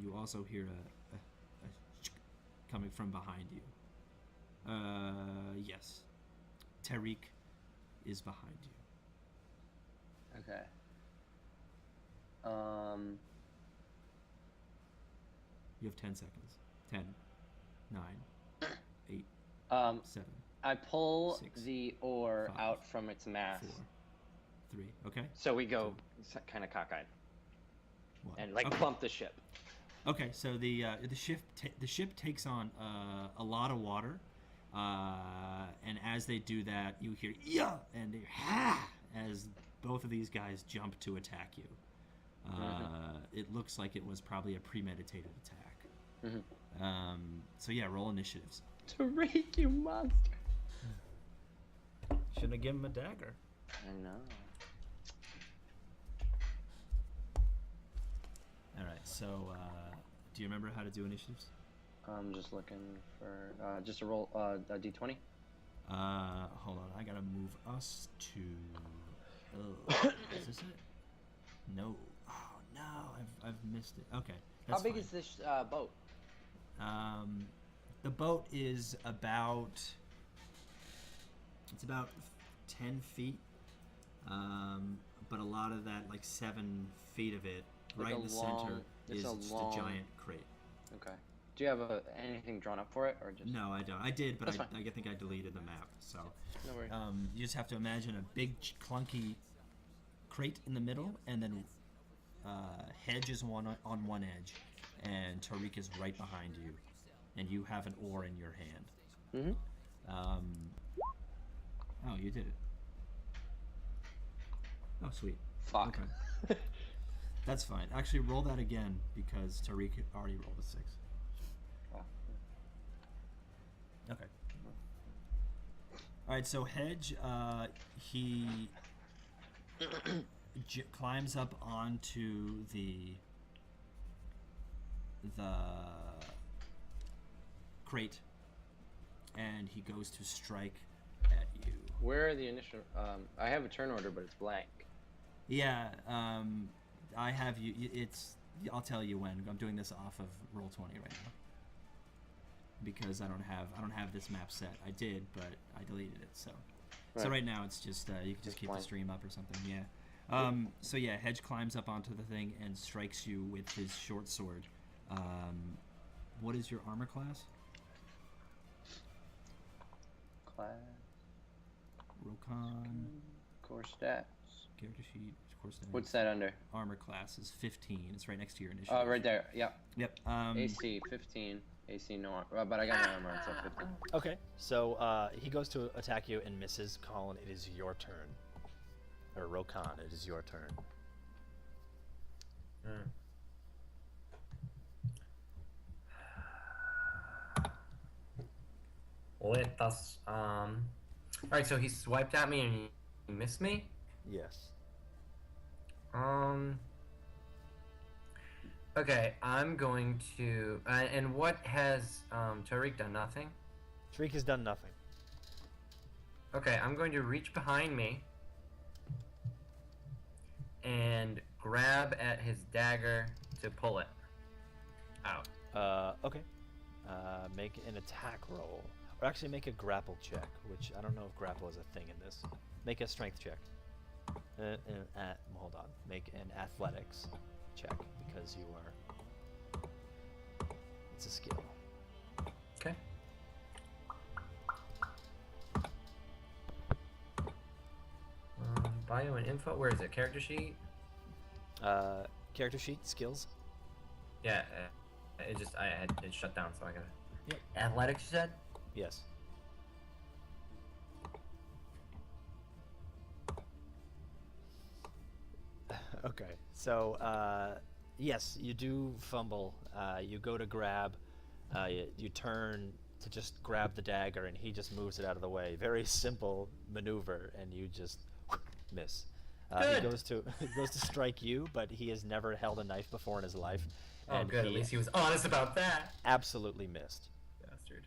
you also hear a coming from behind you. Yes. Tariq is behind you. Okay. You have 10 seconds. 10, 9, 8, Um, 7, I pull 6, the oar 5, out from its mast. 4, 3. Okay. So we go kind of cockeyed 1. and like Okay. bump the ship. Okay, so the ship takes on a lot of water, and as they do that, you hear yeah and ha as both of these guys jump to attack you. It looks like it was probably a premeditated attack. So yeah, roll initiatives. Tariq, you monster! Shouldn't have given him a dagger. I know. All right, so do you remember how to do initiatives? I'm just looking for just a roll a d20. Hold on, I gotta move us to. Oh, is this it? No. Oh no, I've missed it. Okay, that's How big fine. is this boat? The boat is about. It's about 10 feet, but a lot of that, like 7 feet of it, Like right in the center, is just a giant crate. Okay. Do you have anything drawn up for it, or just? No, I don't. I did, but That's I think I deleted the map. So No worries. you just have to imagine a big clunky crate in the middle, and then Hedge is on one edge, and Tariq is right behind you, and you have an oar in your hand. Oh, you did it. Oh, sweet. Fuck. Okay. That's fine. Actually, roll that again because Tariq already rolled a 6. Wow. Okay. All right. So Hedge, he climbs up onto the crate, and he goes to strike at you. Where are the initial? I have a turn order, but it's blank. Yeah. I have you. It's. I'll tell you when. I'm doing this off of Roll20 right now because I don't have this map set. I did, but I deleted it. So right now it's just you can just keep the stream up or something. Yeah. So yeah, Hedge climbs up onto the thing and strikes you with his short sword. What is your armor class? Class. Rokhan. Core stats. Character sheet. Course stats. What's that under? Armor class is 15. It's right next to your initiative. Oh, right there. Yeah. Yep. AC 15. AC no armor, but I got my armor on, so 15. Okay, so he goes to attack you and misses. Colin, it is your turn. Or Rokhan, it is your turn. Let us. Alright, so he swiped at me and he missed me? Yes. Okay, I'm going to. And what has Tariq done? Nothing? Tariq has done nothing. Okay, I'm going to reach behind me and grab at his dagger to pull it out. Okay. Make an attack roll. Or actually make a grapple check, which I don't know if grapple is a thing in this. Make a strength check. Hold on. Make an athletics check because you are. It's a skill. Okay. Bio and info. Where is it? Character sheet. Character sheet skills. Yeah. It shut down, so I gotta. Yep. Athletics, you said. Yes. Okay, so yes, you do fumble. You go to grab, you turn to just grab the dagger, and he just moves it out of the way. Very simple maneuver, and you just miss. He goes to strike you, but he has never held a knife before in his life. Oh, good. At least he was honest about that. Absolutely missed. Bastard.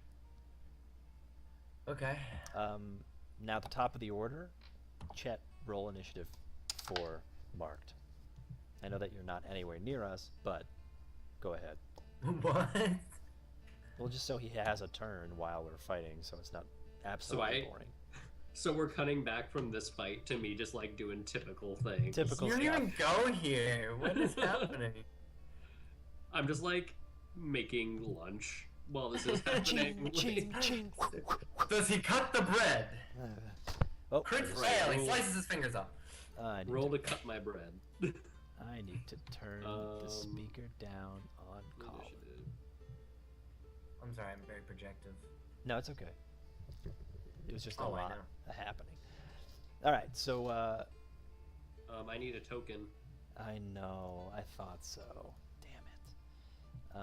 Okay. Now at the top of the order, Chet, roll initiative for Marked. I know that you're not anywhere near us, but Go ahead. What? Well, just so he has a turn while we're fighting, so it's not absolutely boring. So we're cutting back from this fight to me just like doing typical things. Typical You don't stuff. even go here. What is happening? I'm just like making lunch while this is happening. Ching, ching. Does he cut the bread? Oh, Crit there's- fail. He slices his fingers off. I need Roll to, to cut my bread. I need to turn the speaker down on column. I'm sorry, I'm very projective. No, it's okay. It was just a Oh, I lot know. happening. All right, so I need a token. I know, I thought so. Damn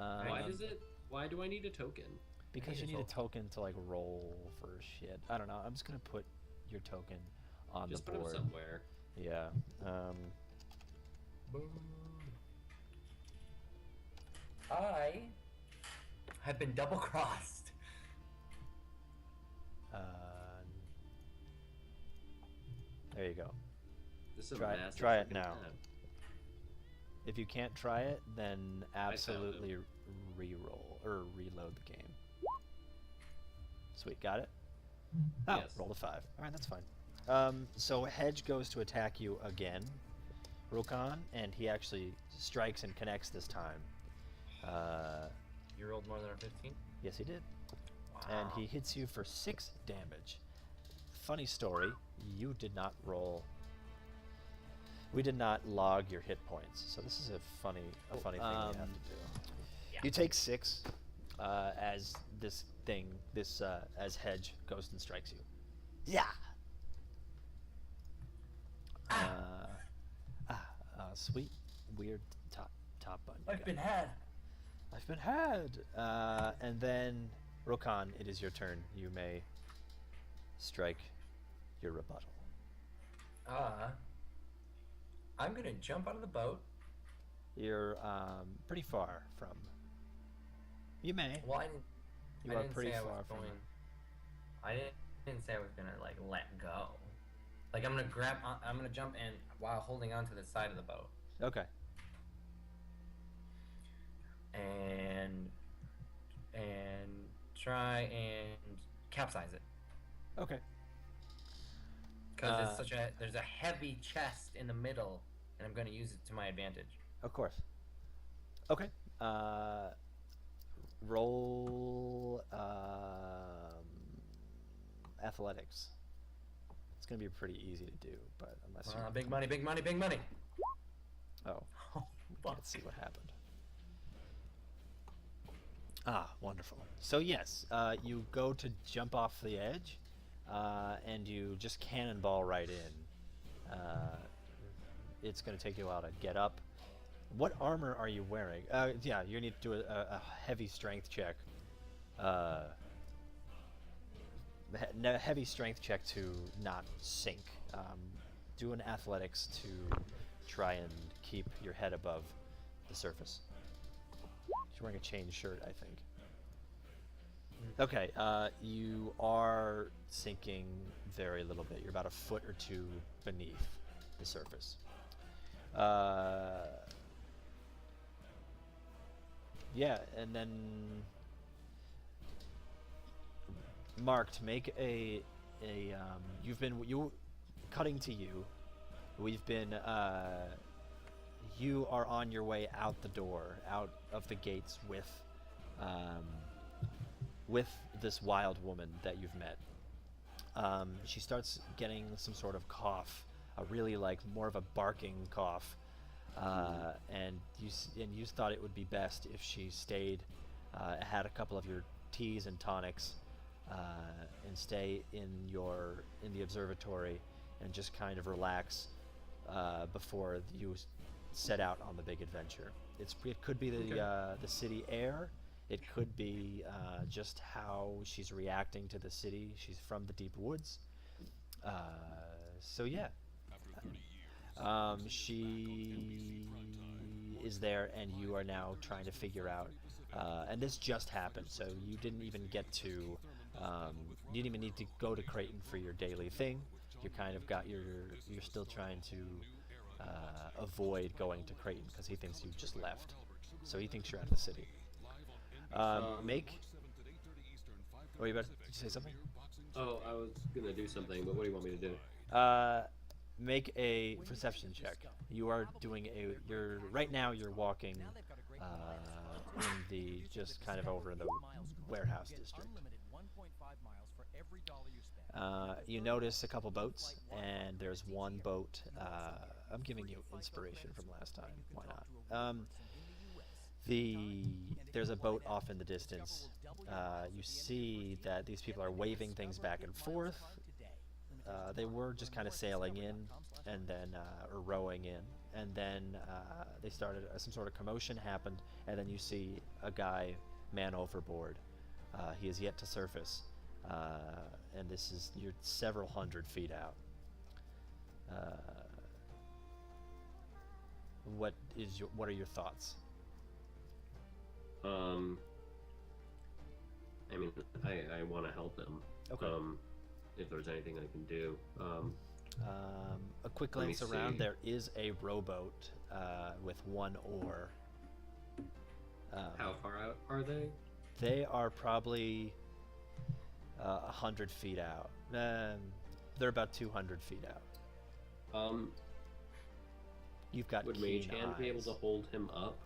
it. Why do I need a token? Because you need need a a token to like roll for shit. I don't know. I'm just gonna put your token on Just the put board. them somewhere. Yeah. I have been double crossed. Uh, there you go. This is a Try- massive try it fucking now. map. If you can't try it, then found absolutely re-roll or reload the game. Sweet, got it? Oh, Yes. rolled a 5. All right, that's fine. So Hedge goes to attack you again, Rokhan, and he actually strikes and connects this time. You rolled more than a 15? Yes, he did. Wow. And he hits you for 6 damage. Funny story, you did not roll. We did not log your hit points, so this is a funny thing you have to do. Yeah. You take 6 as as Hedge goes and strikes you. Yeah. Sweet, weird top button. you I've got. been had. I've been had. And then, Rokhan, it is your turn. You may strike your rebuttal. I'm gonna jump out of the boat. You're pretty far from. You may. Well, You I are didn't pretty say I far was from. going. I didn't say I was gonna like let go. Like I'm gonna jump in while holding on to the side of the boat Okay. and try and capsize it Okay. because there's a heavy chest in the middle and I'm gonna use it to my advantage. Of course. Okay. Roll athletics. It's gonna be pretty easy to do, but unless you. Big money, big money, big money. Oh, Oh, fuck. let's see what happened. Ah, wonderful. So yes, you go to jump off the edge, and you just cannonball right in. It's going to take you a while to get up. What armor are you wearing? Yeah, you need to do a heavy strength check. Heavy strength check to not sink. Do an athletics to try and keep your head above the surface. She's wearing a chain shirt, I think. Okay, you are sinking very little bit. You're about a foot or two beneath the surface. Yeah, and then Mark, to make cutting to you. We've been you are on your way out the door, out of the gates with this wild woman that you've met. She starts getting some sort of cough, a really more of a barking cough, and you thought it would be best if she stayed, had a couple of your teas and tonics, and stay in the observatory and just kind of relax before you set out on the big adventure. It could be the city air. It could be just how she's reacting to the city. She's from the deep woods. So yeah. She is there, and you are now trying to figure out. And this just happened, so you didn't even get to. You didn't even need to go to Creighton for your daily thing. You kind of got you're still trying to avoid going to Creighton because he thinks you just left. So he thinks you're out of the city. Make. Oh, you better. Did you say something? Oh, I was gonna do something, but what do you want me to do? Make a perception check. You are doing a. You're right now. You're walking in the just kind of over in the warehouse district. You notice a couple boats, and there's one boat. I'm giving you inspiration from last time. Why not? There's a boat off in the distance. You see that these people are waving things back and forth. They were just kind of sailing in, and then or rowing in, and then they started some sort of commotion happened, and then you see a guy man overboard. He is yet to surface, and you're several hundred feet out. What are your thoughts? I mean, I want to help him. Okay. If there's anything I can do. A quick Let me glance around. see. There is a rowboat with one oar. How far out are they? They are probably 100 feet out. They're about 200 feet out. You've got Would keen Mage Hand be able eyes. to hold him up?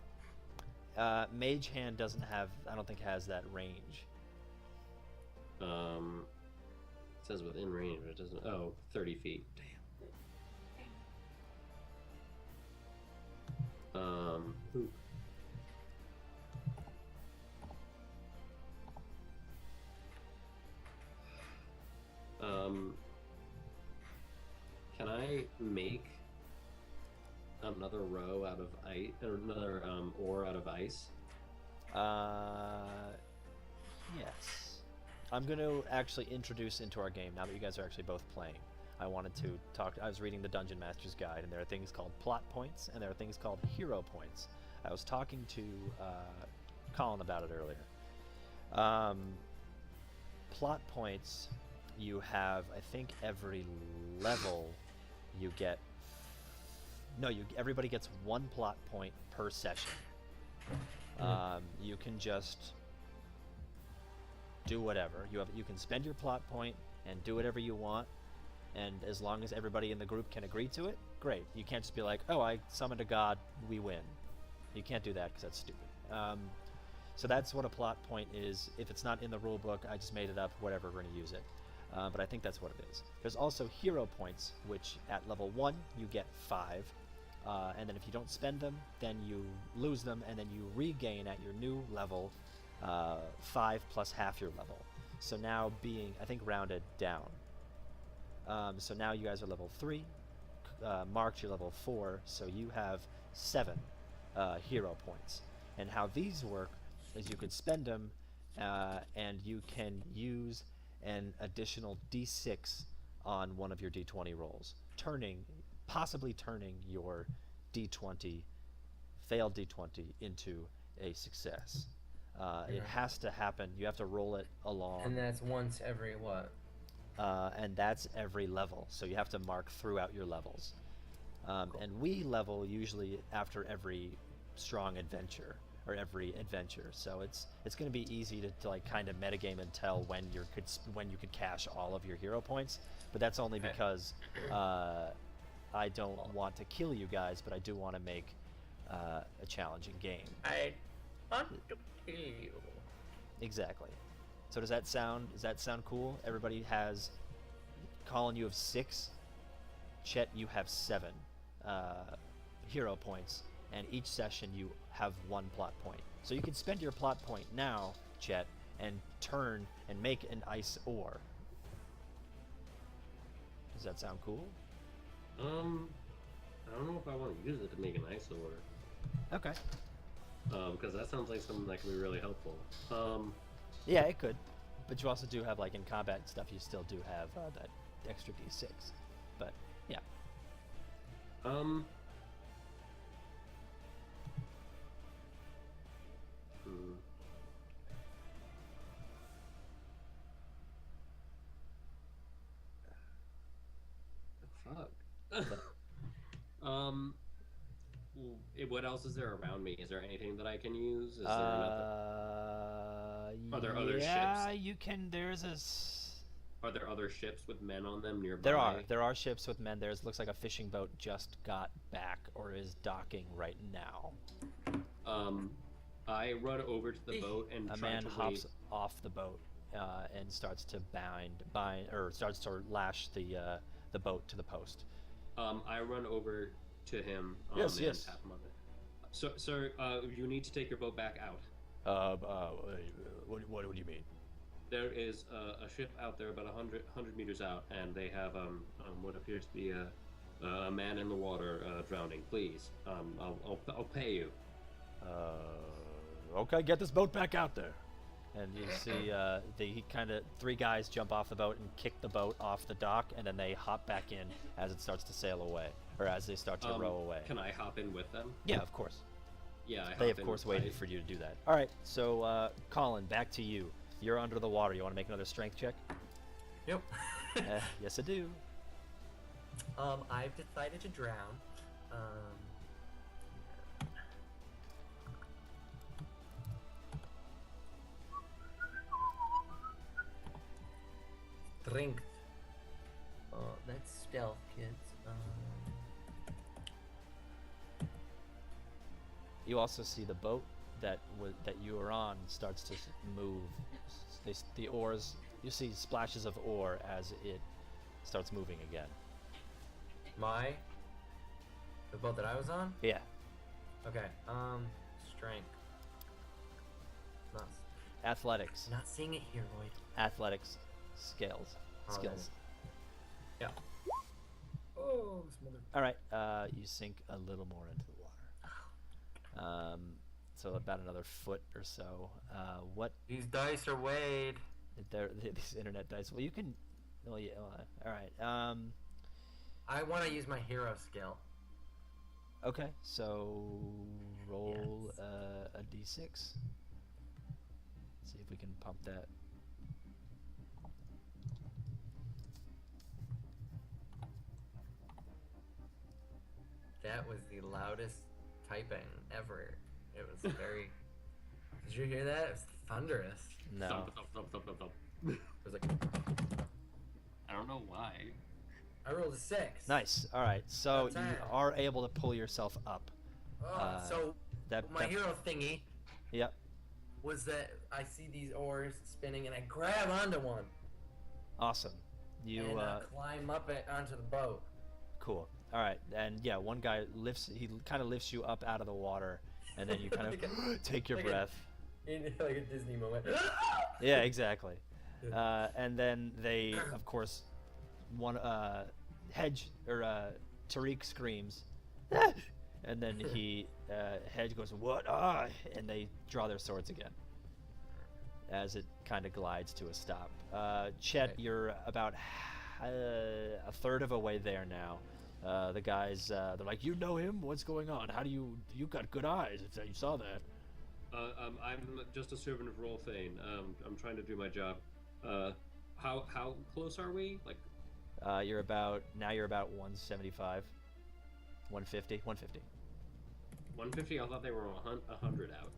Mage Hand doesn't have. I don't think has that range. It says within range, but it doesn't. Oh, 30 feet. Damn. Ooh. Can I make another row out of ice, or another ore out of ice? Yes. I'm going to actually introduce into our game, now that you guys are actually both playing. I wanted to talk. I was reading the Dungeon Master's Guide, and there are things called plot points, and there are things called hero points. I was talking to Colin about it earlier. Plot points, you have, I think, every level you get. No, everybody gets one plot point per session. You can just do whatever. You can spend your plot point and do whatever you want, and as long as everybody in the group can agree to it, great. You can't just be like, oh, I summoned a god, we win. You can't do that because that's stupid. So that's what a plot point is. If it's not in the rule book, I just made it up, whatever, we're going to use it. But I think that's what it is. There's also hero points, which at level 1 you get 5. And then if you don't spend them, then you lose them, and then you regain at your new level 5 plus half your level. So now being, I think, rounded down. So now you guys are level 3. Marked, you're level 4, so you have 7 hero points. And how these work is you can spend them, and you can use an additional d6 on one of your d20 rolls, possibly turning your d20, failed d20, into a success. It has to happen. You have to roll it along. And that's once every what? And that's every level. So you have to mark throughout your levels. And we level usually after every strong adventure, or every adventure. So it's going to be easy to like kind of metagame and tell when you could cash all of your hero points. But that's only because I don't want to kill you guys, but I do want to make a challenging game. I want to kill you. Exactly. So does that sound cool? Everybody has. Colin, you have 6. Chet, you have 7 hero points, and each session you have 1 plot point. So you can spend your plot point now, Chet, and turn and make an ice ore. Does that sound cool? I don't know if I want to use it to make an ice ore. Okay. Because that sounds like something that could be really helpful. Yeah, it could. But you also do have, like, in combat and stuff, you still do have that extra d6. But, yeah. Fuck. what else is there around me? Is there anything that I can use? Is there nothing? Are there other yeah, ships? you can. Are there other ships with men on them nearby? There are ships with men. Looks like a fishing boat just got back or is docking right now. I run over to the boat and A try man to hops wave. off the boat and starts to starts to lash the boat to the post. I run over to him Yes, and yes. tap him on it. So, sir, you need to take your boat back out. What do you mean? There is a ship out there about 100 meters out, and they have what appears to be a man in the water drowning. Please, I'll pay you. Okay, get this boat back out there. And you see, three guys jump off the boat and kick the boat off the dock, and then they hop back in as it starts to sail away, or as they start to row away. Can I hop in with them? Yeah, of course. Yeah, They of course waited for you to do that. All right, so Colin, back to you. You're under the water. You want to make another strength check? Yep. Yes, I do. I've decided to drown. Strength. That's stealth, kids. You also see the boat that you were on starts to move. The oars. You see splashes of ore as it starts moving again. The boat that I was on? Yeah. Okay. Strength. Not, Athletics. not seeing it here, Lloyd. Athletics. Skills. Oh, Yeah. Oh, this mother. All right. You sink a little more into the water. So about another foot or so. What? These dice are weighed. These internet dice. Well, you can. Well, yeah. All right. I want to use my hero skill. Okay. So roll Yes. a d6. See if we can pump that. That was the loudest typing ever. It was very. Did you hear that? It was thunderous. No. Thump, thump, thump, thump, thump. It was like. I don't know why. I rolled a 6. Nice. All right. So That's you it. are able to pull yourself up. So my that- hero thingy Yep. was that I see these oars spinning and I grab onto one Awesome. You and climb up onto the boat. cool. All right. And yeah, one guy kind of lifts you up out of the water, and then you kind of Like take your like a- breath. In like a Disney moment. Yeah, exactly. And then they, of course, Tariq screams, "Ah!" And then Hedge goes, "What? Ah!" And they draw their swords again as it kind of glides to a stop. Chet, Right. you're about a third of a way there now. The guys, they're like, "You know him? What's going on? How do you got good eyes if you saw that?" I'm just a servant of Rolfane. I'm trying to do my job. How close are we? Like, You're about 175, 150, 150. 150? I thought they were 100 out.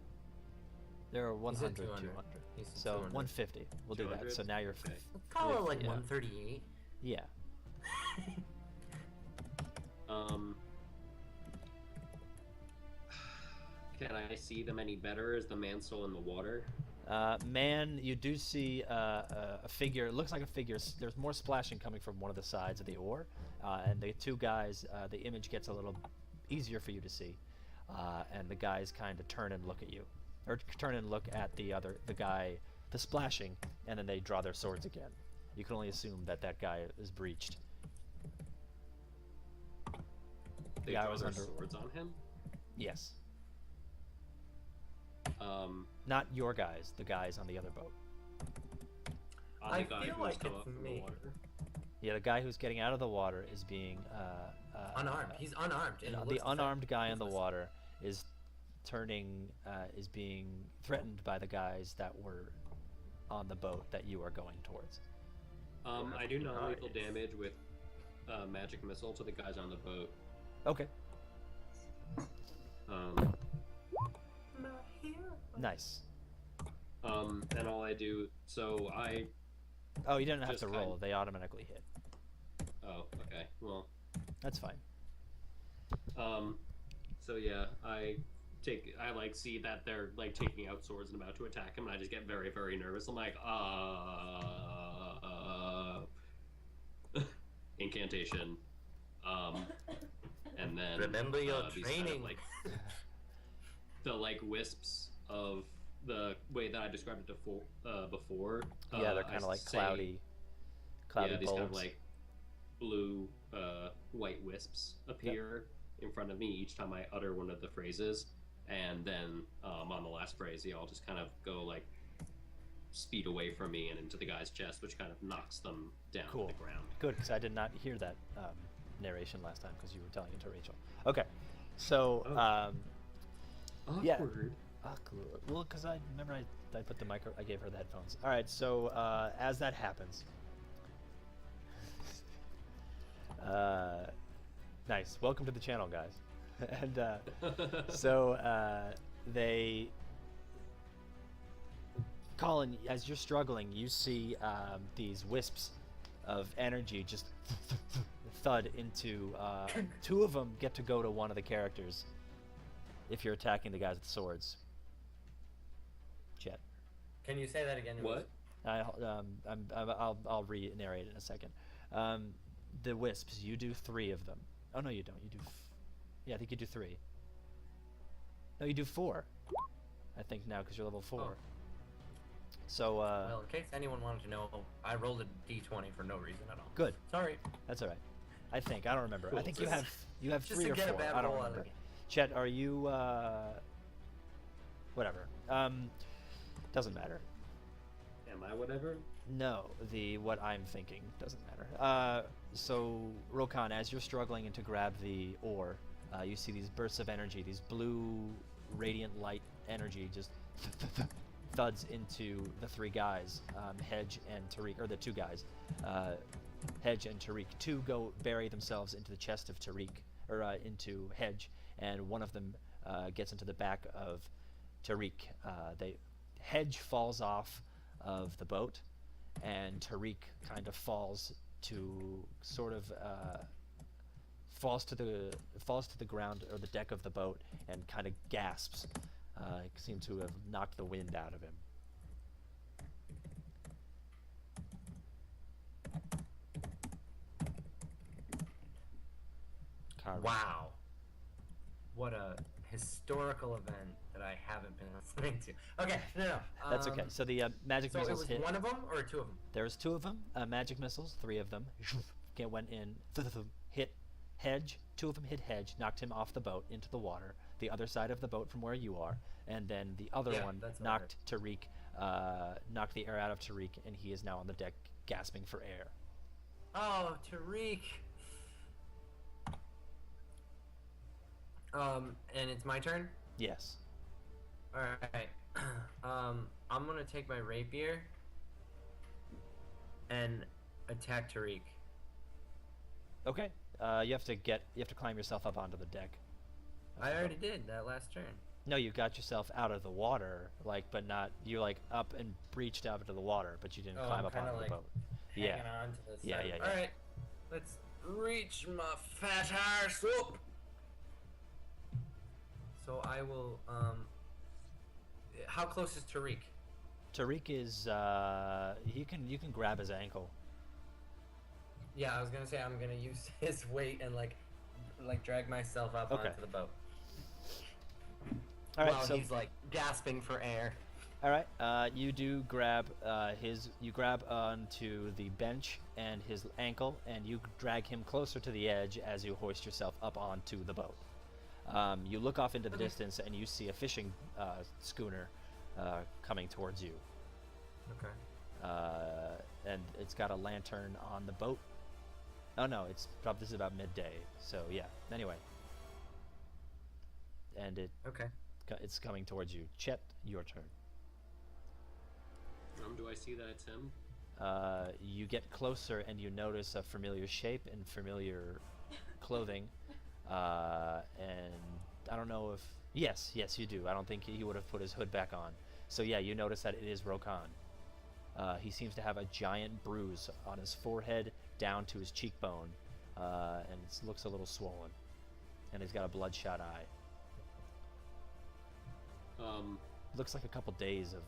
There are He 100, said 200. 200. He said So 200. 150. We'll do that. 200? So now you're Okay. Call it like yeah. 138. Yeah. Can I see them any better? Is the man still in the water? Man, you do see a figure. It looks like a figure. There's more splashing coming from one of the sides of the oar, and the two guys. The image gets a little easier for you to see, and the guys kind of turn and look at you, or turn and look at the guy, the splashing, and then they draw their swords again. You can only assume that guy is breached. They Yeah, I draw was their under- swords on him? Yes. Um, Not your guys. The guys on the other boat. on I the guy feel who's like come it's up from me. the water. Yeah, the guy who's getting out of the water is being Unarmed. He's unarmed. And it the looks unarmed guy in the useless. water is is being threatened by the guys that were on the boat that you are going towards. I do non-lethal Nice. damage with magic missile to the guys on the boat. Okay. Um, Nice. and all I do, so I. Oh, you didn't have Just to roll. They automatically hit. Oh, okay. Well, That's fine. so yeah, I like see that they're like taking out swords and about to attack him, and I just get very, very nervous. I'm like, incantation, and then Remember your these training. kind of like the like wisps of the way that I described it before. Yeah, they're I kind of like say- cloudy yeah, these bulbs. kind of like blue, white wisps appear in front of me each time I utter one of the phrases, and then on the last phrase, they all just kind of go like speed away from me and into the guy's chest, which kind of knocks them down Cool. to the ground. Good, because I did not hear that narration last time because you were telling it to Rachel. Okay, so yeah. Awkward. Well, because I remember I put the micro. I gave her the headphones. All right, so as that happens, nice. Welcome to the channel, guys. And so they, Colin, as you're struggling, you see these wisps of energy just thud into. Two of them get to go to one of the characters. If you're attacking the guys with swords. Chet. Can you say that again? What? I'll re-narrate it in a second. The wisps, you do 3 of them. Oh no, you don't. You do. Yeah, I think you do 3. No, you do 4. I think now because you're level 4. Oh. So Well, in case anyone wanted to know, I rolled a d20 for no reason at all. good. Sorry. That's all right. I think I don't remember. I Cool. think you Just- have just 3 to or get a 4. bad I don't roll out of remember. it. Chet, are you? Whatever. Doesn't matter. Am I whatever? No, what I'm thinking doesn't matter. So, Rokhan, as you're struggling to grab the ore, you see these bursts of energy, these blue, radiant light energy just thuds into the 3 guys, Hedge and Tariq, or the 2 guys. Hedge and Tariq. 2 go bury themselves into the chest of Tariq, or into Hedge, and one of them gets into the back of Tariq. Hedge falls off of the boat, and Tariq kind of falls to falls to the ground or the deck of the boat and kind of gasps. Seems to have knocked the wind out of him. Wow. What a historical event that I haven't been listening to. Okay, no. That's okay. So the magic So it missiles was hit. one of them or 2 of them? There's 2 of them. Magic missiles, 3 of them. Went in, hit Hedge. 2 of them hit Hedge, knocked him off the boat into the water, the other side of the boat from where you are, and then the other Yeah, one that's what I knocked Tariq, knocked the air out of Tariq, and he is now on the deck gasping for air. Oh, Tariq. And it's my turn? Yes. Alright. I'm gonna take my rapier and attack Tariq. Okay. You have to climb yourself up onto the deck. I already did that last turn. No, you got yourself out of the water, but not you up and breached out into the water, but you didn't climb I'm up kinda onto the boat. Hanging Yeah. on to this. Yeah, yeah, yeah. Alright. Let's reach my fat arse up. So I will, how close is Tariq? Tariq is you can grab his ankle. Yeah, I was gonna say I'm gonna use his weight and like drag myself up Okay. onto the boat. All right, while so he's like gasping for air. all right, you do grab you grab onto the bench and his ankle, and you drag him closer to the edge as you hoist yourself up onto the boat. You look off into the distance, and you see a fishing schooner coming towards you. Okay. And it's got a lantern on the boat. Oh no, this is about midday. So yeah. Anyway, and it's coming towards you. Chet, your turn. Do I see that it's him? You get closer, and you notice a familiar shape and familiar clothing. And I don't know if Yes, yes, you do. I don't think he would have put his hood back on. So yeah, you notice that it is Rokhan. He seems to have a giant bruise on his forehead down to his cheekbone, and it looks a little swollen. And he's got a bloodshot eye. Looks like a couple days of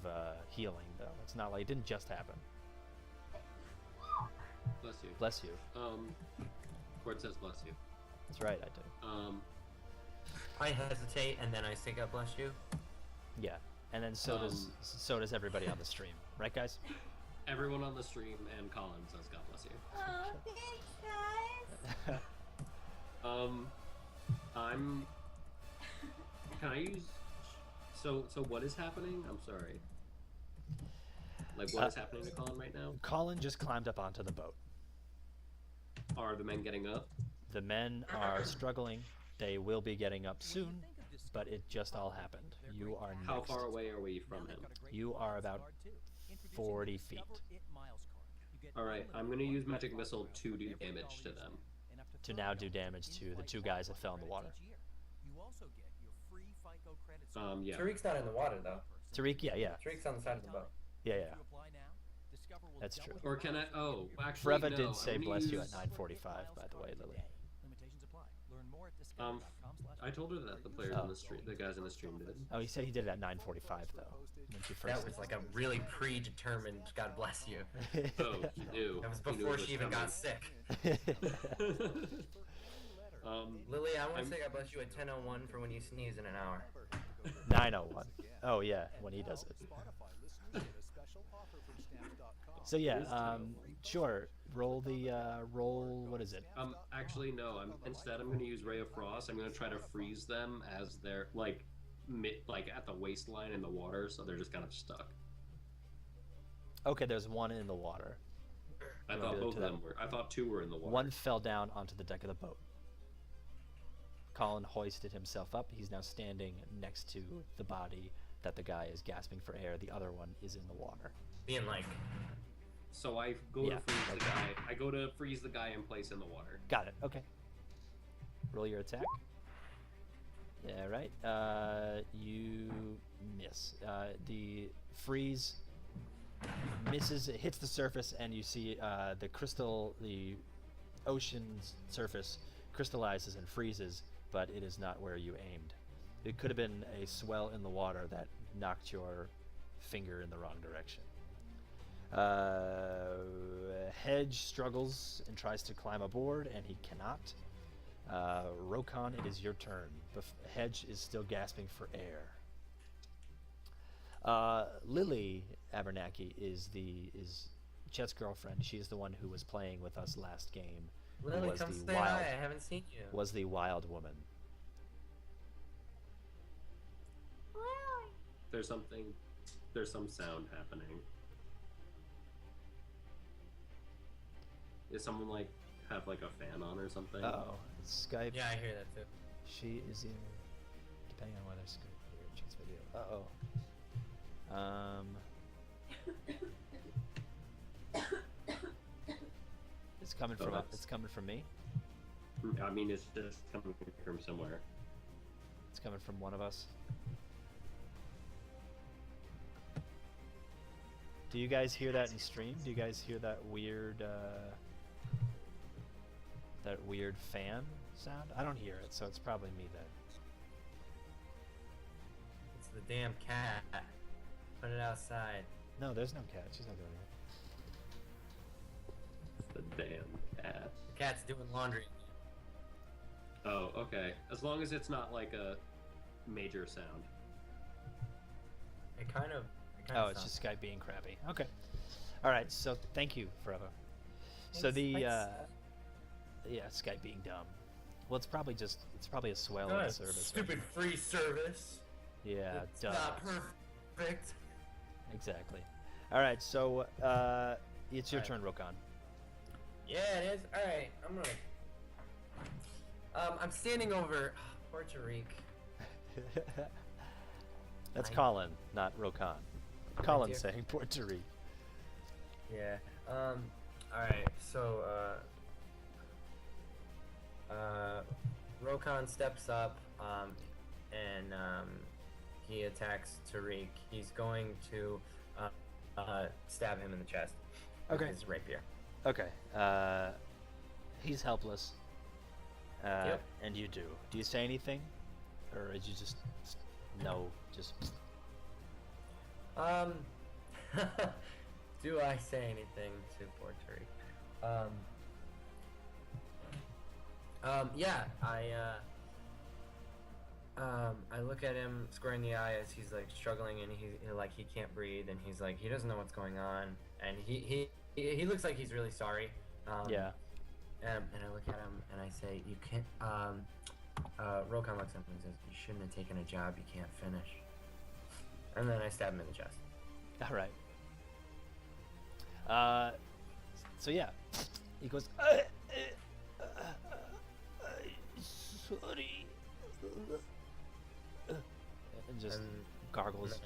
healing, though. It's not like it didn't just happen. Bless you. Bless you. Cord says bless you. That's right, I do. I hesitate and then I say God bless you. Yeah, and then so does everybody on the stream, right, guys? Everyone on the stream and Colin says God bless you. Oh, thanks, guys. Can I use? So what is happening? I'm sorry. Like, what is happening to Colin right now? Colin just climbed up onto the boat. Are the men getting up? The men are struggling. They will be getting up soon, but it just all happened. You are next. How far away are we from him? You are about 40 feet. All right, I'm gonna use magic missile to do damage to them. To now do damage to the two guys that fell in the water. Yeah. Tariq's not in the water though. Tariq, yeah. Tariq's on the side of the boat. Yeah. That's true. Or can I? Oh, actually, Freva no, did I'm say gonna bless you use- at 9:45, by the way, Lily. I told her that the players in the stream, the guys in the stream did. Oh, he said he did it at 9:45 though. When she first That was like a really predetermined God bless you. Oh, he knew. That was He knew before it she even coming. got sick. Um, Lily, I want I'm- to say God bless you at 10:01 for when you sneeze in an hour. 9:01. Oh yeah, when he does it. So yeah, sure. Roll the roll. What is it? Actually, no. I'm going to use Ray of Frost. I'm going to try to freeze them as they're like at the waistline in the water, so they're just kind of stuck. Okay, there's one in the water. I You wanna thought do it both to of them? them were. I thought two were in the water. One fell down onto the deck of the boat. Colin hoisted himself up. He's now standing next to the body that the guy is gasping for air. The other one is in the water. Being like, So I go Yeah, to freeze like the guy. I go to freeze the guy in place in the water. Got it. Okay. Roll your attack. Yeah, right. You miss. The freeze misses. It hits the surface, and you see the ocean's surface crystallizes and freezes, but it is not where you aimed. It could have been a swell in the water that knocked your finger in the wrong direction. Hedge struggles and tries to climb aboard, and he cannot. Rokhan, it is your turn. Hedge is still gasping for air. Lily Abernathy is Chet's girlfriend. She is the one who was playing with us last game. who Lily, was come the say wild, hi. I haven't seen you. was the wild woman. There's some sound happening. Is someone like have like a fan on or something? Uh-oh. Skype. Yeah, I hear that too. She is in. Depending on whether Skype or Chet's video. Uh-oh. It's coming Oh, from that's- it's coming from me. I mean, it's just coming from somewhere. It's coming from one of us. Do you guys hear that in stream? Do you guys hear that weird fan sound? I don't hear it, so it's probably me then. It's the damn cat. Put it outside. No, there's no cat. She's not doing it. The damn cat. The cat's doing laundry. Oh, okay. As long as it's not like a major sound. It kind of. Oh, it's just Skype being crappy. Okay. All right. So thank you, Forever. So Thanks, yeah, Skype being dumb. Well, it's probably a swell in the service. Stupid free service. Yeah, It's duh. not perfect. Exactly. All right. So it's your turn, Rokhan. Yeah, it is. All right, I'm gonna. I'm standing over Puerto Rico. That's Fine. Colin, not Rokhan. Colin dear. saying Puerto Rico. Yeah. All right. So, Rokhan steps up. and he attacks Tariq. He's going to stab him in the chest with Okay. his rapier. Okay. He's helpless. Yep. And you do. Do you say anything, or is you just no? Just Do I say anything to poor Tariq? Yeah, I look at him square in the eye as he's like struggling and he can't breathe and he's like he doesn't know what's going on and he looks like he's really sorry. yeah. And I look at him and I say, you can't. Rokhan looks at me and says, you shouldn't have taken a job you can't finish. And then I stab him in the chest. All right. So yeah, he goes. Sorry. And just gargles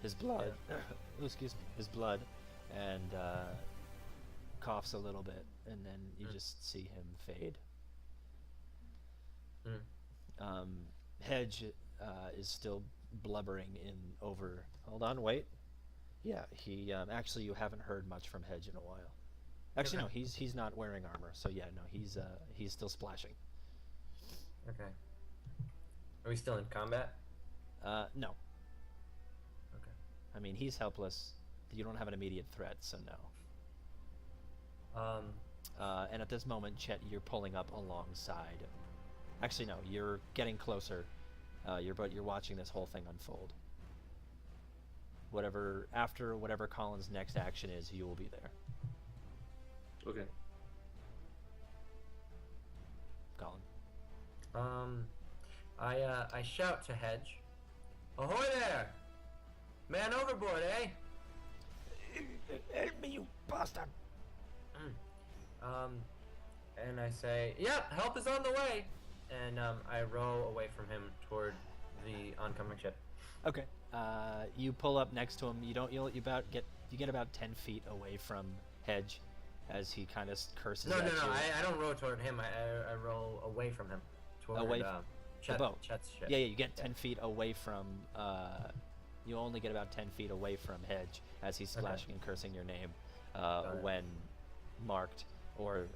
his blood. Oh, excuse me, his blood, and coughs a little bit, and then you just see him fade. Hedge is still blubbering in over. Hold on, wait. Yeah, he actually you haven't heard much from Hedge in a while. Actually, Okay. no, he's not wearing armor, so yeah, no, he's still splashing. Okay. Are we still in combat? No. Okay. I mean, he's helpless. You don't have an immediate threat, so no. And at this moment, Chet, you're pulling up alongside. Actually, no, you're getting closer. You're watching this whole thing unfold. After whatever Colin's next action is, you will be there. Okay. Colin. I shout to Hedge, ahoy there! Man overboard, eh? Help me, you bastard! And I say, yep, help is on the way! And I row away from him toward the oncoming ship. Okay. You pull up next to him. You get about 10 feet away from Hedge, as he kind of curses No, at you. I don't row toward him. I roll away from him toward Away the boat. Chet's ship. Yeah, you get 10 feet away from. You only get about 10 feet away from Hedge as he's splashing and cursing your name. When marked or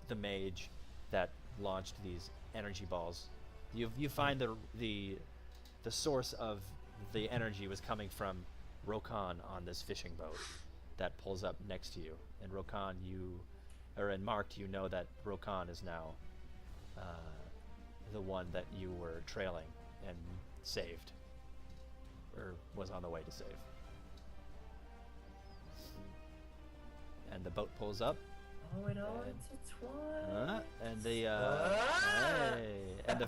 the mage that launched these energy balls, you find the source of the energy was coming from Rokhan on this fishing boat that pulls up next to you. And Rokhan, and marked, you know that Rokhan is now the one that you were trailing and saved, or was on the way to save. And the boat pulls up. Oh, it all intertwines. And the and the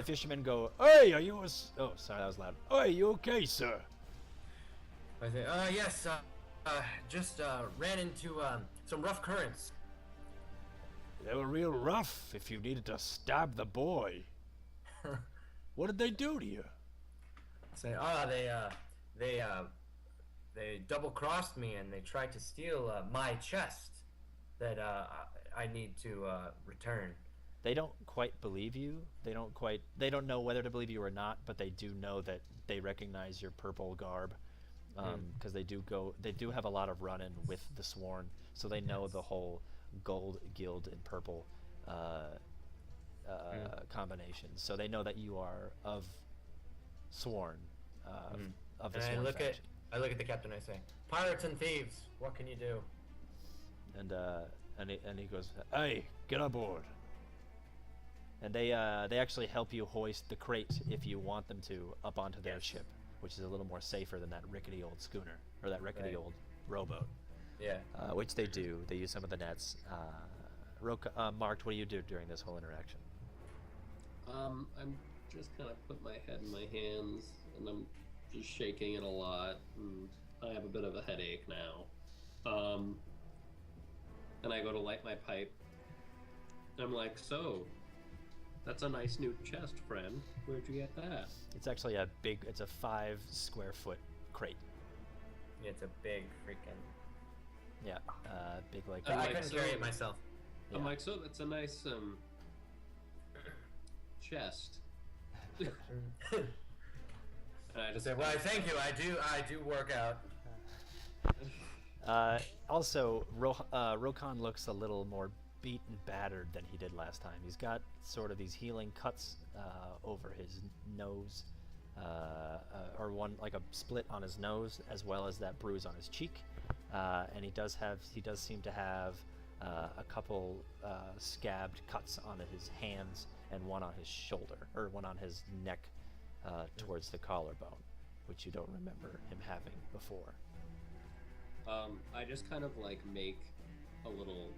fishermen go, "Hey, are you oh, sorry, that was loud. Hey, you okay, sir?" I say, yes, just ran into some rough currents. They were real rough if you needed to stab the boy. What did they do to you? Say, they double-crossed me and they tried to steal my chest that I need to return. They don't quite believe you. They don't know whether to believe you or not, but they do know that they recognize your purple garb, because they do have a lot of run-in with the Sworn, so they know the whole gold, guild, and purple combination. So they know that you are of Sworn, of the And Sworn faction. I look at the captain and I say, pirates and thieves, what can you do? And he goes, "Hey, get aboard." And they actually help you hoist the crate if you want them to up onto their ship, which is a little more safer than that rickety old schooner or that rickety old rowboat. Yeah. Which they do. They use some of the nets. Marked, what do you do during this whole interaction? I'm just kind of put my head in my hands, and I'm just shaking it a lot, and I have a bit of a headache now. And I go to light my pipe, and I'm like, so, that's a nice new chest, friend. Where'd you get that? It's actually it's a 5 square foot crate. Yeah, it's a big freaking... Yeah, big like... I like, couldn't so- carry it myself. I'm like, so that's a nice, chest. And I just Say, well, thank you. I do work out. Also, Rokhan looks a little more beat and battered than he did last time. He's got sort of these healing cuts over his nose, or one like a split on his nose, as well as that bruise on his cheek. And he does seem to have a couple scabbed cuts on his hands and one on his shoulder, or one on his neck towards the collarbone, which you don't remember him having before. I just kind of like make a little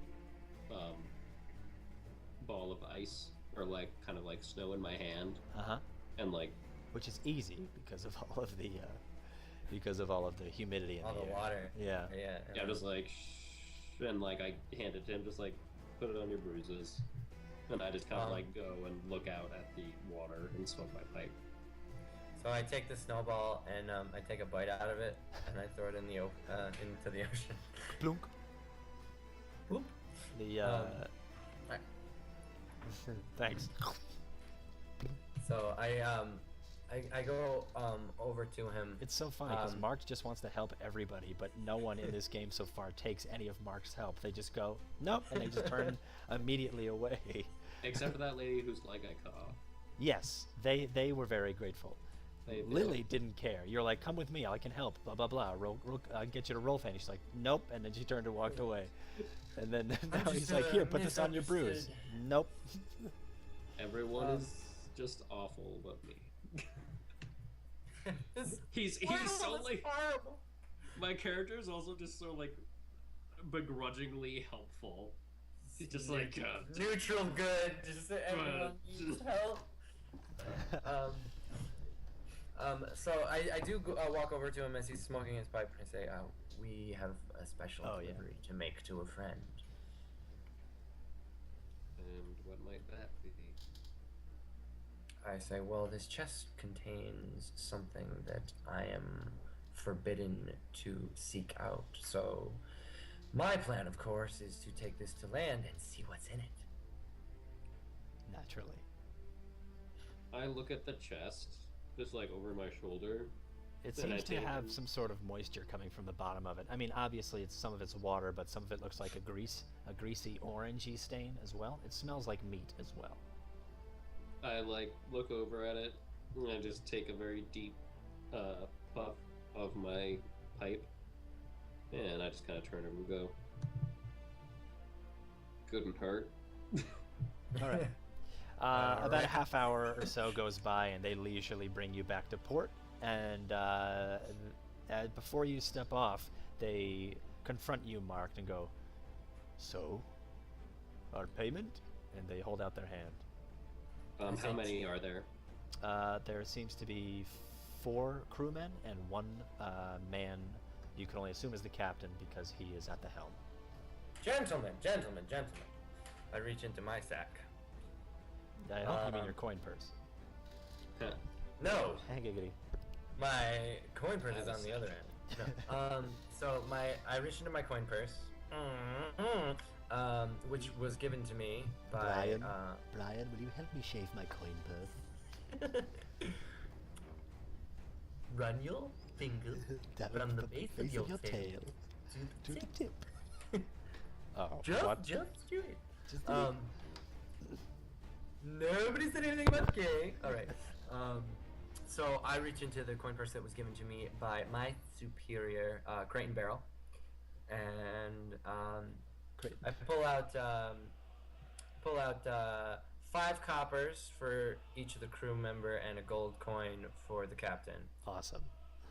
ball of ice, or like kind of like snow in my hand, and like, which is easy because of all of the humidity in All the the air. water. Yeah. yeah, just like, and like I hand it to him, just like put it on your bruises, and I just kind of like go and look out at the water and smoke my pipe. So I take the snowball and I take a bite out of it and I throw it in the into the ocean. Plunk. Whoop. Thanks. So I go over to him. It's so funny because Mark just wants to help everybody, but no one in this game so far takes any of Mark's help. They just go, nope, and they just turn immediately away. Except for that lady whose leg I cut off. Yes, they were very grateful. Lily didn't care. You're like, come with me, I can help, blah, blah, blah. I'll get you to roll fan. She's like, nope, and then she turned and walked away. And then now he's like, here, put this on your bruise. Nope. Everyone is just awful but me. He's so like horrible. My character is also just so like begrudgingly helpful. He's just like neutral good. Just everyone needs help. So I do walk over to him as he's smoking his pipe and I say, we have a special delivery to make to a friend. And what might that be? I say, well, this chest contains something that I am forbidden to seek out. So my plan, of course, is to take this to land and see what's in it. Naturally. I look at the chest, just like over my shoulder. It seems to have some sort of moisture coming from the bottom of it. I mean, obviously, some of it's water, but some of it looks like a greasy orangey stain as well. It smells like meat as well. I like look over at it, and I just take a very deep puff of my pipe, and I just kind of turn over and go, couldn't hurt. All right. About a half hour or so goes by, and they leisurely bring you back to port. And before you step off, they confront you, Mark, and go, "So, our payment?" And they hold out their hand. How many are there? There seems to be 4 crewmen and 1 man. You can only assume is the captain because he is at the helm. Gentlemen. I reach into my sack. I hope you mean your coin purse. No, Giggity. my coin purse is on the other end. No. So I reach into my coin purse, which was given to me by Brian, will you help me shave my coin purse? Run your fingers from the base of your tail to the tip. Oh, just what? do it. Just do it. Nobody said anything about gay. All right. So I reach into the coin purse that was given to me by my superior, Crate and Barrel, and I pull out 5 coppers for each of the crew member and a gold coin for the captain. Awesome.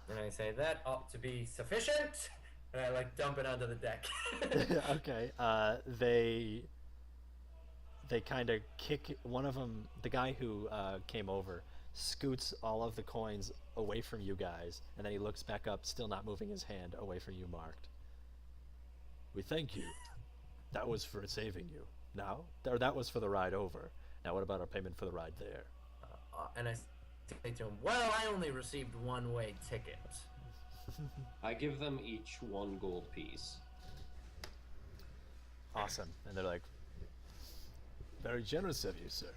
And I say that ought to be sufficient, and I like dump it onto the deck. Okay. They kind of kick one of them. The guy who came over scoots all of the coins away from you guys, and then he looks back up, still not moving his hand, away from you, Marked. We thank you. That was for saving you. Now, or that was for the ride over. Now, what about our payment for the ride there? And I say to him, well, I only received one-way ticket. I give them each 1 gold piece. Awesome. And they're like, very generous of you, sir.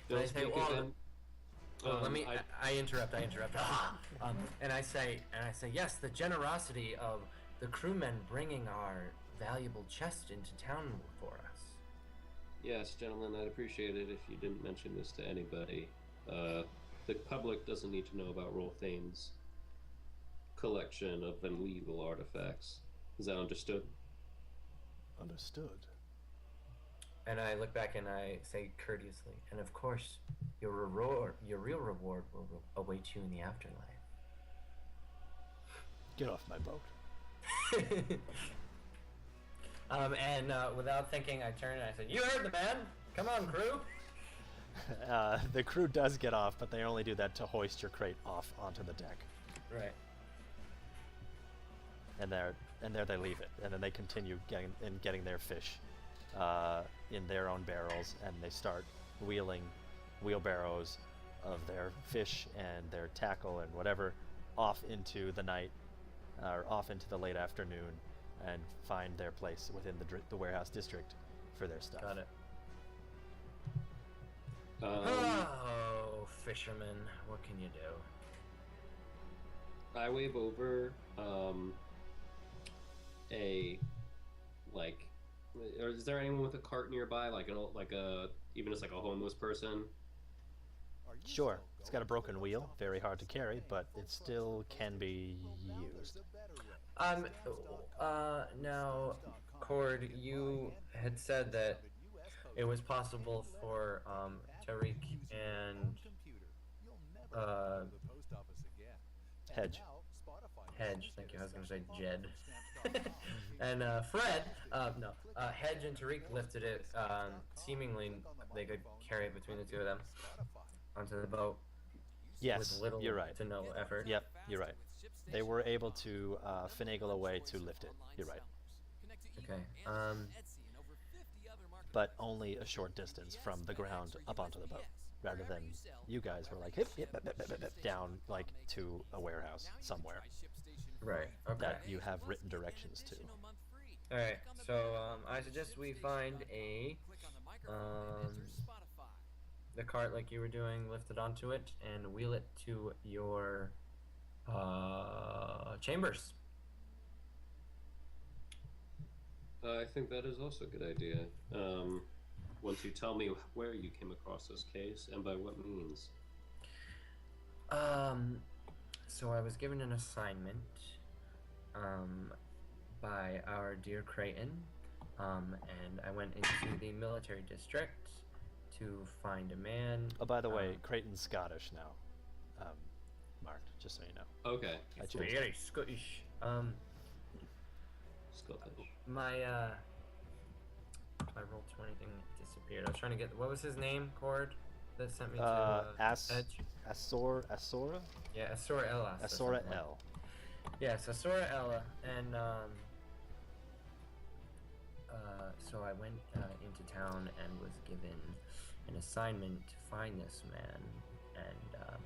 And I Don't say, speak well, again. let me. I- I interrupt. And I say, yes, the generosity of the crewmen bringing our valuable chest into town for us. Yes, gentlemen, I'd appreciate it if you didn't mention this to anybody. The public doesn't need to know about Rolthane's collection of illegal artifacts. Is that understood? Understood. And I look back and I say courteously, and of course, your real reward will await you in the afterlife. Get off my boat. And without thinking, I turn and I said, "You heard the man. Come on, crew." The crew does get off, but they only do that to hoist your crate off onto the deck. Right. And there they leave it, and then they continue getting their fish in their own barrels, and they start wheeling wheelbarrows of their fish and their tackle and whatever off into the night, or off into the late afternoon, and find their place within the warehouse district for their stuff. Got it. Um, Oh, fisherman, what can you do? I wave over or is there anyone with a cart nearby, like even just like a homeless person? Sure, it's got a broken wheel, very hard to carry, but it still can be used. Now, Cord, you had said that it was possible for Tariq and Hedge. Hedge, thank you. I was going to say Jed. And Fred, Hedge and Tariq lifted it. Seemingly, they could carry it between the two of them onto the boat. Yes, with little you're right. to no effort. Yep, you're right. They were able to finagle a way to lift it. You're right. Okay. But only a short distance from the ground up onto the boat, rather than you guys were like hip, down like to a warehouse somewhere Right. Okay. that you have written directions to. All right. So I suggest we find the cart like you were doing, lift it onto it, and wheel it to your chambers. I think that is also a good idea. Once you tell me where you came across this case and by what means. So I was given an assignment by our dear Creighton, and I went into the military district to find a man. Oh, by the way, Creighton's Scottish now. Mark, just so you know. Okay. I changed it. Very Scottish. Scottish. My Roll20 thing disappeared. I was trying to get, what was his name, Cord, that sent me to Edge? Asora? Yeah, Asora Ella. Asora L. Yes, Asora Ella, and so I went into town and was given an assignment to find this man, and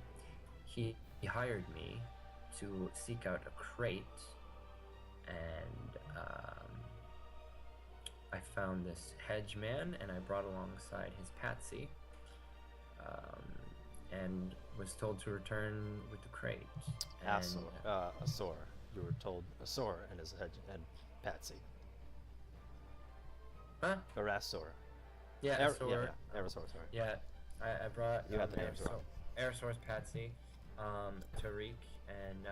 he hired me to seek out a crate, and I found this hedge man, and I brought alongside his Patsy, and was told to return with the crate. And, Asor. You were told Asor and his hedge and Patsy. Huh? Or Asor. Yeah, Asor. Aerosor, sorry. Yeah, I brought You got the names wrong. Aerosaur's Patsy, Tariq, and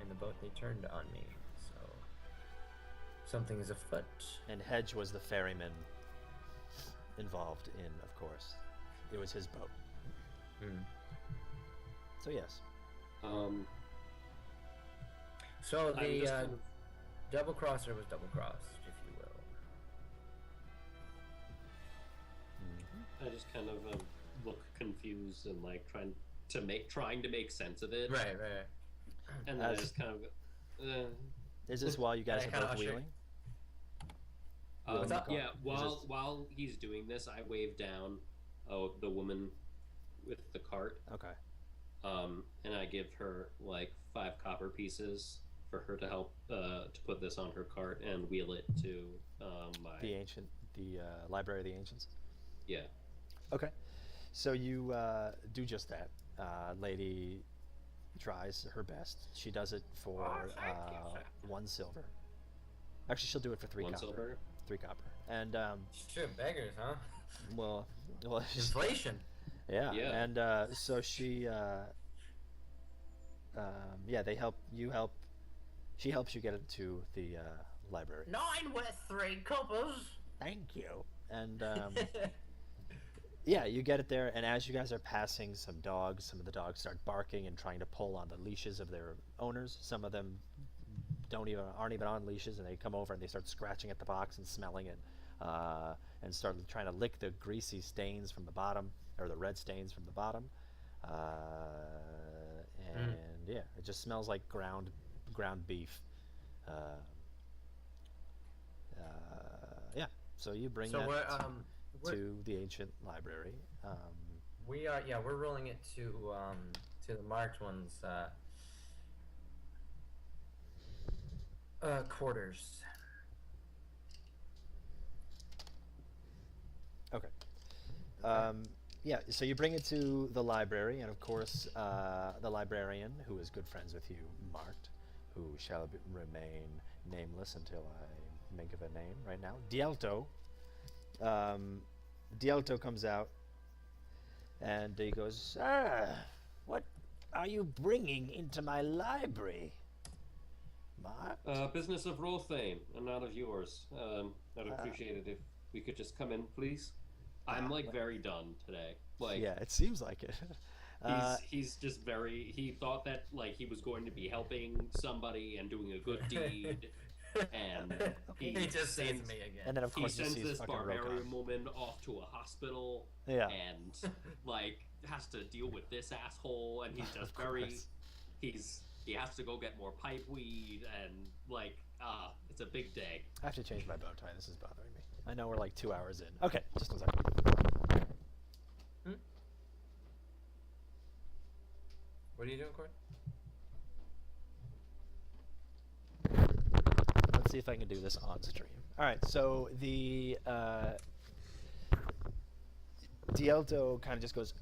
in the boat they turned on me. So something is afoot. And Hedge was the ferryman involved in, of course. It was his boat. So yes. So I'm the just kind of- double crosser was double crossed, if you will. I just kind of look confused and like trying to make sense of it. Right. And then I just kind of. Is this while you guys I are kinda both usher- wheeling? What's up? Yeah. this- While he's doing this, I wave down, the woman with the cart. Okay. And I give her like 5 copper pieces for her to help to put this on her cart and wheel it to The Library of the Ancients? Yeah. Okay. So you do just that. Lady tries her best. She does it for 1 silver. Actually, she'll do it for 3 1 copper. silver. 3 copper. And Shit, beggars, huh? well, Inflation. yeah. Yeah. And so she, yeah, they help you help. She helps you get into the library. 9 with 3 coppers. Thank you. And yeah, you get it there, and as you guys are passing some of the dogs start barking and trying to pull on the leashes of their owners. Some of them aren't even on leashes, and they come over and they start scratching at the box and smelling it, and start trying to lick the greasy stains from the bottom, or the red stains from the bottom. And yeah, it just smells like ground beef. Yeah, so you bring So that we're to the ancient library. we're rolling it to the marked ones quarters. Okay. Yeah, so you bring it to the library, and of course, the librarian, who is good friends with you, marked, who shall remain nameless until I think of a name right now, Dialto. Dialto comes out, and he goes, what are you bringing into my library, Mark? Business of Rolthane, and not of yours. I'd appreciate it if we could just come in, please. I'm like very done today. Like, yeah, it seems like it. he's just very. He thought that like he was going to be helping somebody and doing a good deed, and He just sees me again. And then of he course you sends see this fucking barbarian Rokhan. woman off to a hospital. Yeah. And like has to deal with this asshole, and he's just Of very. course. He has to go get more pipe weed, and like it's a big day. I have to change my bow tie. This is bothering me. I know we're like 2 hours in. Okay, just 1 second. What are you doing, Cord? Let's see if I can do this on stream. All right, so the Dialto kind of just goes,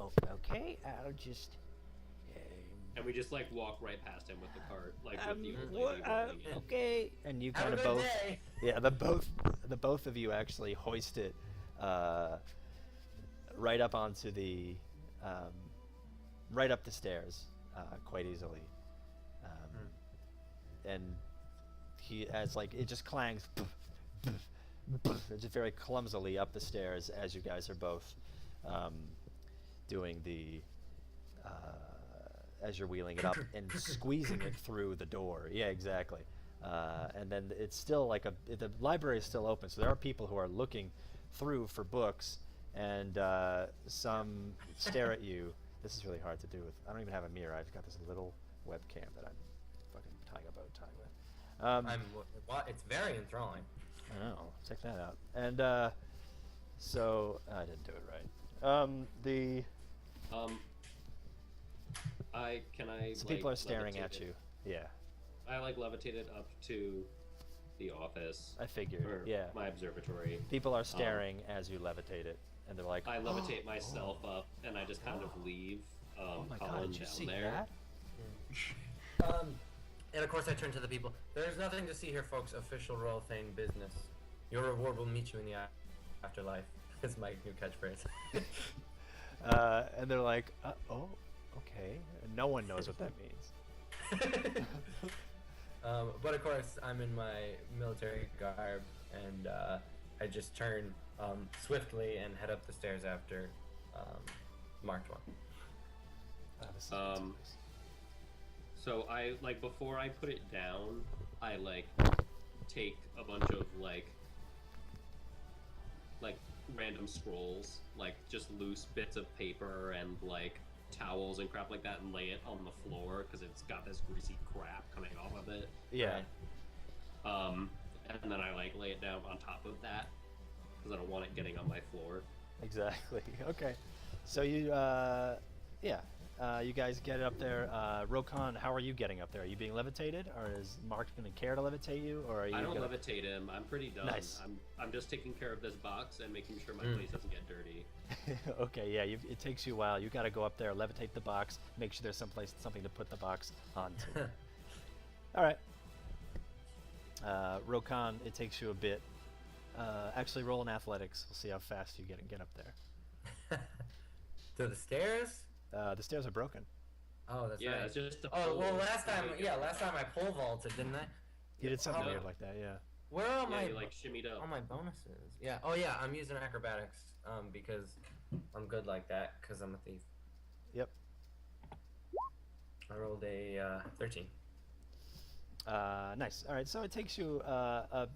okay, I'll just. And we just like walk right past him with the cart, like with the old what, lady rolling in. okay, and you Have kind a of good both. day. Yeah, the both of you actually hoist it right up onto the right up the stairs quite easily, and he as like it just clangs just very clumsily up the stairs as you guys are both doing the as you're wheeling it up and squeezing it through the door. Yeah, exactly. And then it's still like the library is still open, so there are people who are looking through for books, and some stare at you. This is really hard to do with. I don't even have a mirror. I've got this little webcam that I'm fucking tying a bow tie with. It's very enthralling. I know. Check that out. And so I didn't do it right. So people are staring at you. Yeah. I like levitated up to the office. I figured. Or Yeah. my observatory. People are staring as you levitate it, and they're like, I levitate myself up, and I just kind of leave "Oh my God, Colin did you down see there. that?" And of course I turn to the people. There's nothing to see here, folks. Official role thing business. Your reward will meet you in the afterlife. Is my new catchphrase. And they're like, "Oh, okay." And no one knows what that means. But of course, I'm in my military garb, and I just turn swiftly and head up the stairs after marked one. This is Um, ridiculous. So I like before I put it down, I like take a bunch of like random scrolls, like just loose bits of paper and like towels and crap like that, and lay it on the floor because it's got this greasy crap coming off of it. Yeah. And then I like lay it down on top of that because I don't want it getting on my floor. Exactly. Okay. So you, yeah. You guys get up there. Rokhan, how are you getting up there? Are you being levitated, or is Mark going to care to levitate you, or are you? I don't gonna... levitate him. I'm pretty done. Nice. I'm just taking care of this box and making sure my place doesn't get dirty. Okay, yeah. It takes you a while. You got to go up there, levitate the box, make sure there's something to put the box onto. All right. Rokhan, it takes you a bit. Actually, roll in athletics. We'll see how fast you get up there. To the stairs? The stairs are broken. Oh, that's Yeah, right. it's just the Oh, well, pole. last time I pole vaulted, didn't I? You did something Oh. weird like that, yeah. Where are Yeah, my you like shimmied up. all my bonuses? Yeah. Oh yeah, I'm using acrobatics because I'm good like that because I'm a thief. Yep. I rolled a 13. Nice. All right, so it takes you.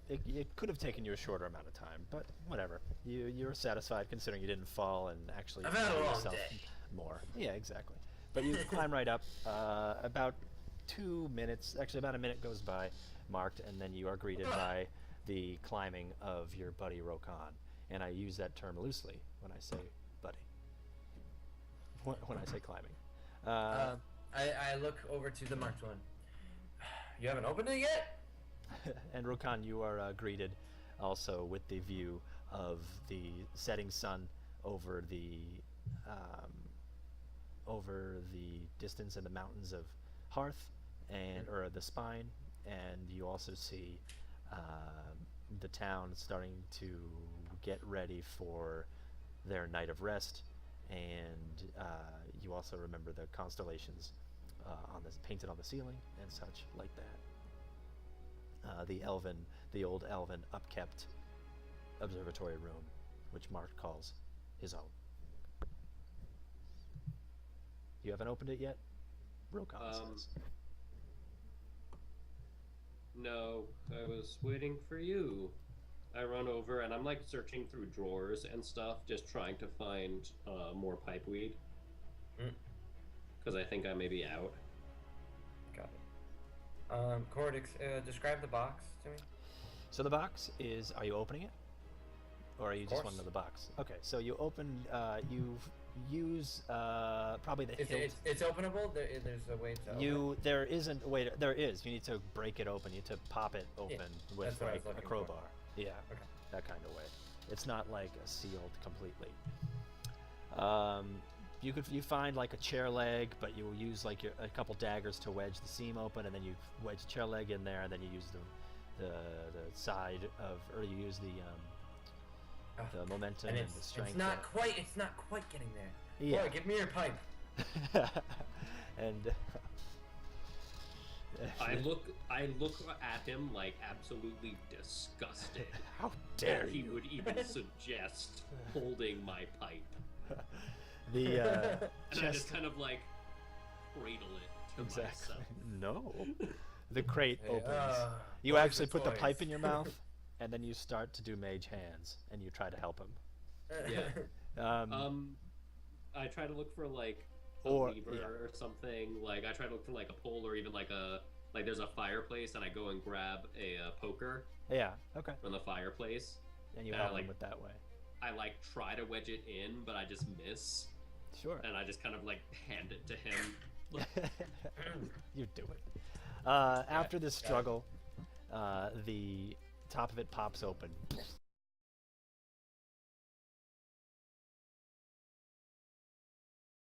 It could have taken you a shorter amount of time, but whatever. You're satisfied considering you didn't fall and actually I've had a enjoy long yourself day. more. Yeah, exactly. But you climb right up. About 2 minutes, actually about a minute goes by, marked, and then you are greeted by the climbing of your buddy Rokhan. And I use that term loosely when I say buddy. When I say climbing. I look over to the marked one. You haven't opened it yet? And Rokhan, you are greeted also with the view of the setting sun over the distance and the mountains of Hearth and or the Spine, and you also see the town starting to get ready for their night of rest, and you also remember the constellations painted on the ceiling and such like that. The old elven upkept observatory room, which Mark calls his own. You haven't opened it yet? Rokhan says. No, I was waiting for you. I run over and I'm like searching through drawers and stuff, just trying to find more pipeweed. Because I think I may be out. Got it. Cordix, describe the box to me. So the box is, are you opening it? Or are you just course. one of the box? Okay, so you open, you use probably the hilt. It's openable? There's a way to open it? There isn't a way to, there is. You need to break it open. You need to pop it open with that's what I like was a looking crowbar. for. Yeah, Okay. that kind of way. It's not like sealed completely. You find like a chair leg, but you will use like a couple daggers to wedge the seam open, and then you wedge the chair leg in there, and then you use the side of, or you use the momentum And and the strength. it's not quite getting there. Yeah. Boy, give me your pipe. And I look at him like absolutely disgusted how dare that he you? would even suggest holding my pipe. The And I chest. just kind of like cradle it to Exactly. myself. No. The crate Hey, opens. You boys actually and put the toys. pipe in your mouth, and then you start to do mage hands, and you try to help him. Yeah. I try to look for like a Or- lever yeah. or something. Like I try to look for like a pole or even like there's a fireplace, and I go and grab a poker Yeah. Okay. from the fireplace. And you Yeah, help like- him with that way. I like try to wedge it in, but I just miss, Sure. and I just kind of like hand it to him. You do it. After this struggle, the top of it pops open,